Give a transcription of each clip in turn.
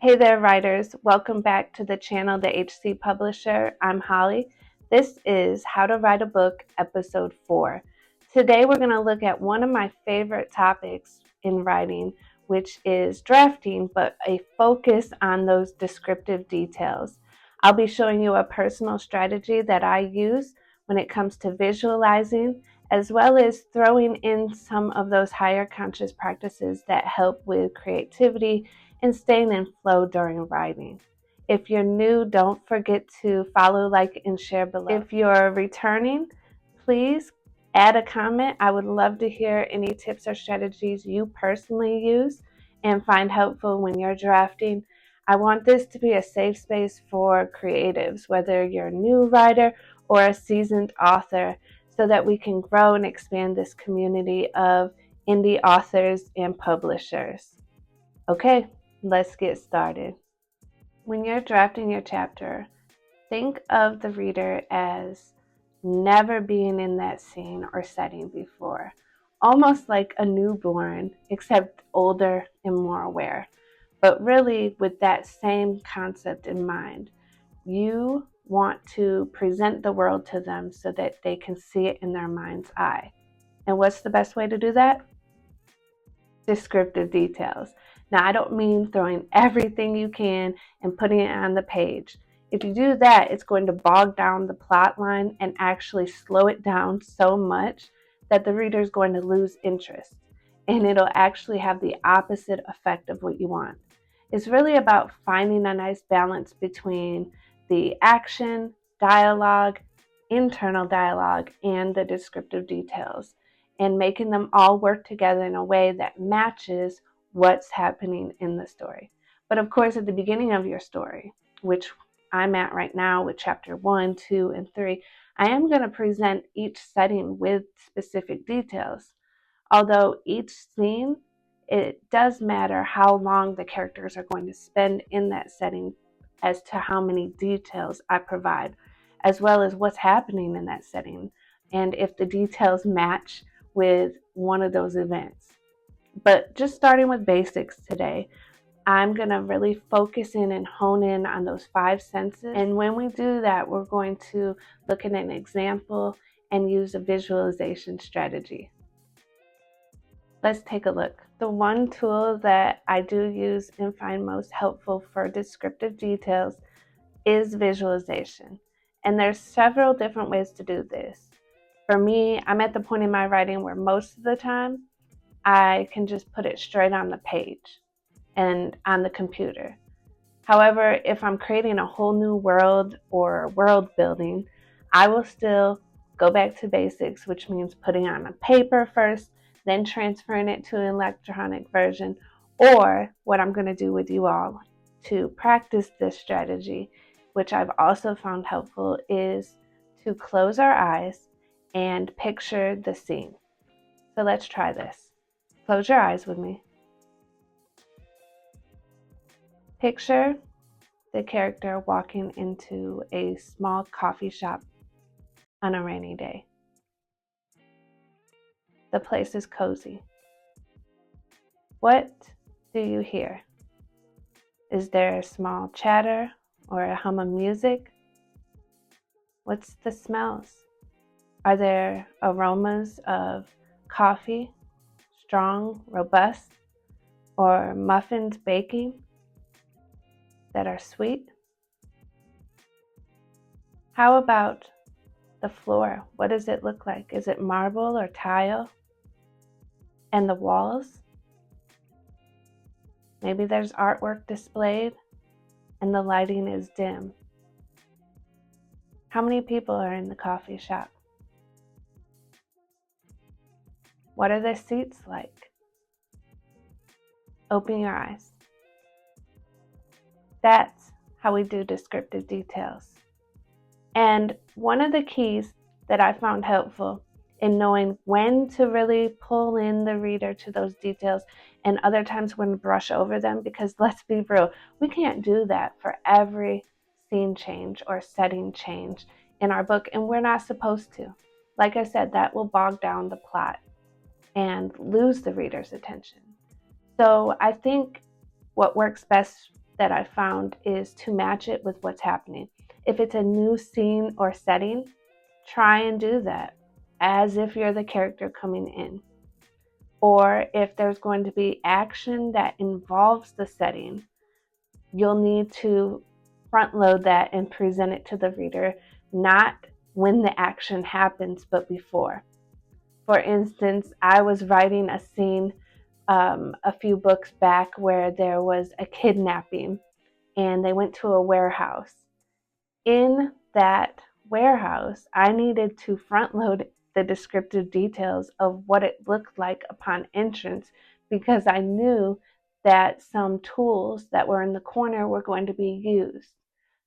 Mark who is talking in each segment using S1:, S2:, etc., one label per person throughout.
S1: Hey there, writers. Welcome back to the channel, The HC Publisher. I'm Holly. This is How to Write a Book, Episode 4. Today, we're going to look at one of my favorite topics in writing, which is drafting, but a focus on those descriptive details. I'll be showing you a personal strategy that I use when it comes to visualizing, as well as throwing in some of those higher conscious practices that help with creativity and staying in flow during writing. If you're new, don't forget to follow, like, and share below. If you're returning, please add a comment. I would love to hear any tips or strategies you personally use and find helpful when you're drafting. I want this to be a safe space for creatives, whether you're a new writer or a seasoned author, so that we can grow and expand this community of indie authors and publishers. Okay, let's get started. When you're drafting your chapter, think of the reader as never being in that scene or setting before, almost like a newborn, except older and more aware. But really, with that same concept in mind, you want to present the world to them so that they can see it in their mind's eye. And what's the best way to do that? Descriptive details. Now, I don't mean throwing everything you can and putting it on the page. If you do that, it's going to bog down the plot line and actually slow it down so much that the reader is going to lose interest. And it'll actually have the opposite effect of what you want. It's really about finding a nice balance between the action, dialogue, internal dialogue, and the descriptive details, and making them all work together in a way that matches what's happening in the story. But of course, at the beginning of your story, which I'm at right now with chapter 1, 2, and 3, I am going to present each setting with specific details. Although each scene, it does matter how long the characters are going to spend in that setting as to how many details I provide, as well as what's happening in that setting, and if the details match with one of those events. But just starting with basics today, I'm going to really focus in and hone in on those 5 senses. And when we do that, we're going to look at an example and use a visualization strategy. Let's take a look. The one tool that I do use and find most helpful for descriptive details is visualization. And there's several different ways to do this. For me, I'm at the point in my writing where most of the time I can just put it straight on the page and on the computer. However, if I'm creating a whole new world or world building, I will still go back to basics, which means putting on a paper first, then transferring it to an electronic version, or what I'm going to do with you all to practice this strategy, which I've also found helpful, is to close our eyes and picture the scene. So let's try this. Close your eyes with me. Picture the character walking into a small coffee shop on a rainy day. The place is cozy. What do you hear? Is there a small chatter or a hum of music? What's the smells? Are there aromas of coffee, strong, robust, or muffins baking that are sweet? How about the floor? What does it look like? Is it marble or tile? And the walls? Maybe there's artwork displayed and the lighting is dim. How many people are in the coffee shop? What are the seats like? Open your eyes. That's how we do descriptive details. And one of the keys that I found helpful in knowing when to really pull in the reader to those details and other times when to brush over them, because let's be real, we can't do that for every scene change or setting change in our book, and we're not supposed to. Like I said, that will bog down the plot and lose the reader's attention. So I think what works best that I found is to match it with what's happening. If it's a new scene or setting, try and do that as if you're the character coming in. Or if there's going to be action that involves the setting, you'll need to front load that and present it to the reader, not when the action happens, but before. For instance, I was writing a scene a few books back where there was a kidnapping and they went to a warehouse. In that warehouse, I needed to front load the descriptive details of what it looked like upon entrance because I knew that some tools that were in the corner were going to be used.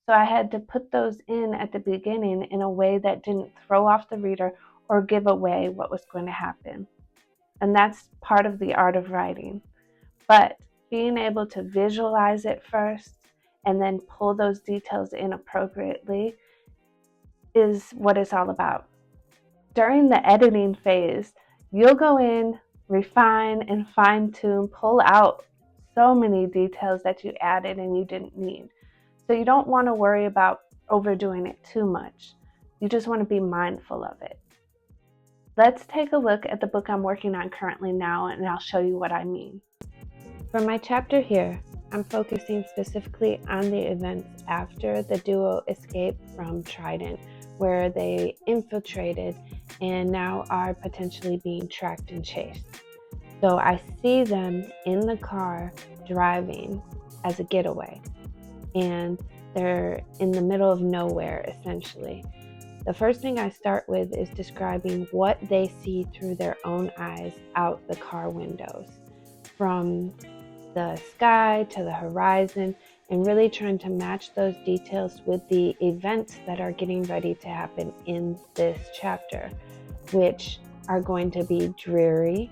S1: So I had to put those in at the beginning in a way that didn't throw off the reader or give away what was going to happen. And that's part of the art of writing. But being able to visualize it first and then pull those details in appropriately is what it's all about. During the editing phase, you'll go in, refine and fine tune, pull out so many details that you added and you didn't need. So you don't want to worry about overdoing it too much. You just want to be mindful of it. Let's take a look at the book I'm working on currently now, and I'll show you what I mean. For my chapter here, I'm focusing specifically on the events after the duo escaped from Trident, where they infiltrated and now are potentially being tracked and chased. So I see them in the car driving as a getaway, and they're in the middle of nowhere essentially. The first thing I start with is describing what they see through their own eyes out the car windows, from the sky to the horizon, and really trying to match those details with the events that are getting ready to happen in this chapter, which are going to be dreary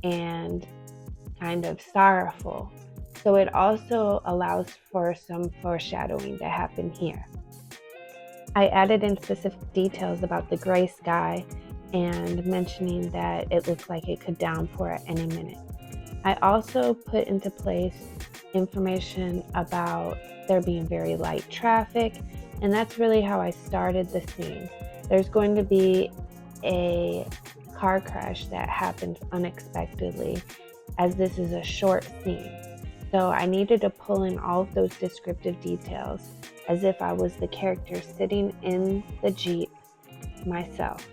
S1: and kind of sorrowful. So it also allows for some foreshadowing to happen here. I added in specific details about the gray sky and mentioning that it looked like it could downpour at any minute. I also put into place information about there being very light traffic, and that's really how I started the scene. There's going to be a car crash that happens unexpectedly, as this is a short scene. So I needed to pull in all of those descriptive details as if I was the character sitting in the Jeep myself.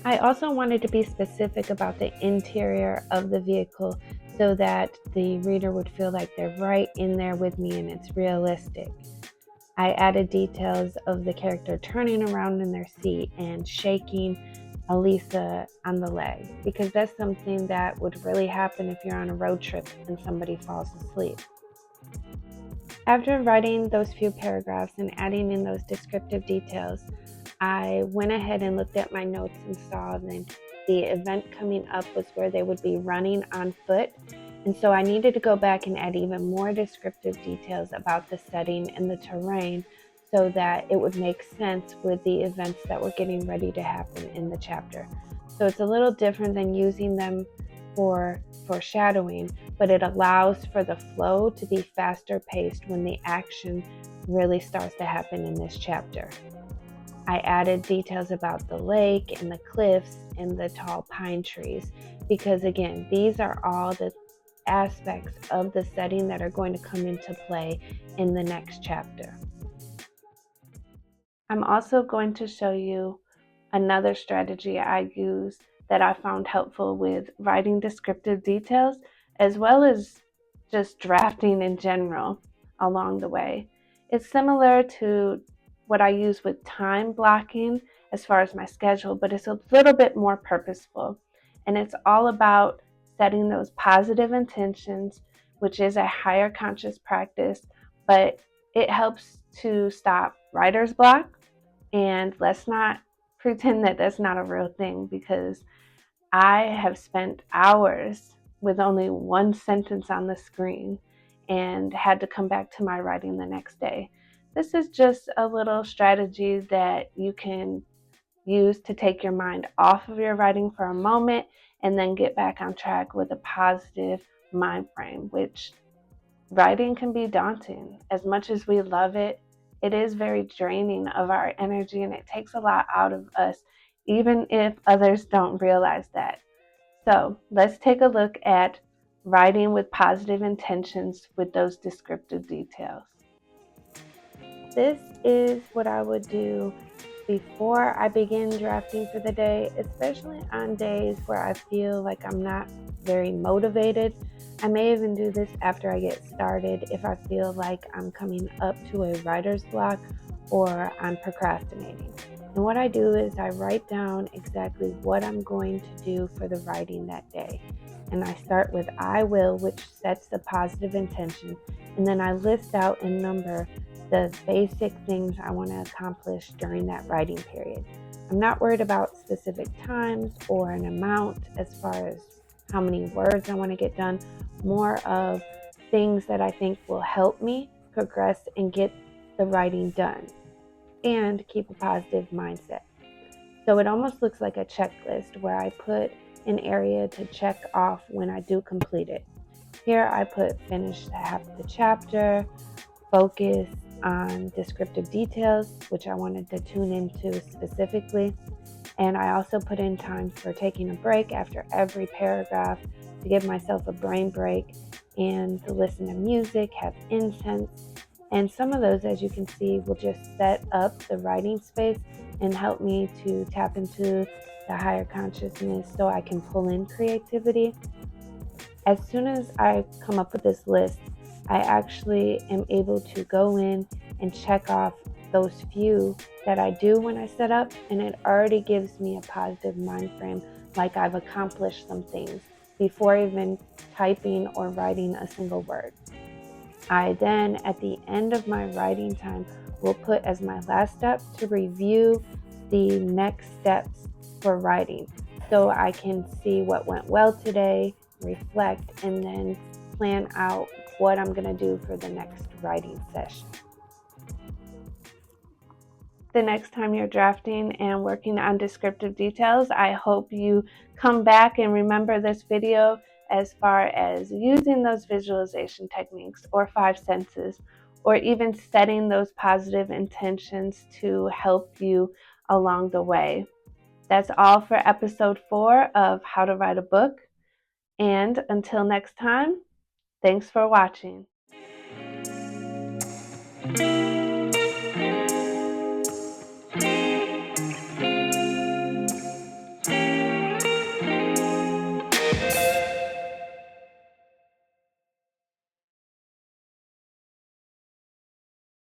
S1: I also wanted to be specific about the interior of the vehicle so that the reader would feel like they're right in there with me and it's realistic. I added details of the character turning around in their seat and shaking Elisa on the leg, because that's something that would really happen if you're on a road trip and somebody falls asleep. After writing those few paragraphs and adding in those descriptive details, I went ahead and looked at my notes and saw that the event coming up was where they would be running on foot. And so I needed to go back and add even more descriptive details about the setting and the terrain so that it would make sense with the events that were getting ready to happen in the chapter. So it's a little different than using them for foreshadowing, but it allows for the flow to be faster paced when the action really starts to happen in this chapter. I added details about the lake and the cliffs and the tall pine trees because, again, these are all the aspects of the setting that are going to come into play in the next chapter. I'm also going to show you another strategy I use that I found helpful with writing descriptive details as well as just drafting in general along the way. It's similar to what I use with time blocking as far as my schedule, but it's a little bit more purposeful. And it's all about setting those positive intentions, which is a higher conscious practice, but it helps to stop writer's block. And let's not pretend that that's not a real thing, because I have spent hours with only one sentence on the screen and had to come back to my writing the next day. This is just a little strategy that you can use to take your mind off of your writing for a moment and then get back on track with a positive mind frame, which Writing can be daunting. As much as we love it, it is very draining of our energy and it takes a lot out of us, even if others don't realize that. So let's take a look at writing with positive intentions with those descriptive details. This is what I would do before I begin drafting for the day, especially on days where I feel like I'm not very motivated. I may even do this after I get started if I feel like I'm coming up to a writer's block or I'm procrastinating. And what I do is I write down exactly what I'm going to do for the writing that day. And I start with I will, which sets the positive intention. And then I list out and number the basic things I want to accomplish during that writing period. I'm not worried about specific times or an amount as far as how many words I want to get done, more of things that I think will help me progress and get the writing done and keep a positive mindset. So it almost looks like a checklist where I put an area to check off when I do complete it. Here I put finish half the chapter, focus on descriptive details, which I wanted to tune into specifically. And I also put in time for taking a break after every paragraph to give myself a brain break and to listen to music, have incense. And some of those, as you can see, will just set up the writing space and help me to tap into the higher consciousness so I can pull in creativity. As soon as I come up with this list, I actually am able to go in and check off those few that I do when I set up, and it already gives me a positive mind frame, like I've accomplished some things before even typing or writing a single word. I then, at the end of my writing time, will put as my last step to review the next steps for writing so I can see what went well today, reflect, and then plan out what I'm going to do for the next writing session. The next time you're drafting and working on descriptive details, I hope you come back and remember this video as far as using those visualization techniques or 5 senses, or even setting those positive intentions to help you along the way. That's all for episode 4 of How to Write a Book. And until next time, thanks for watching.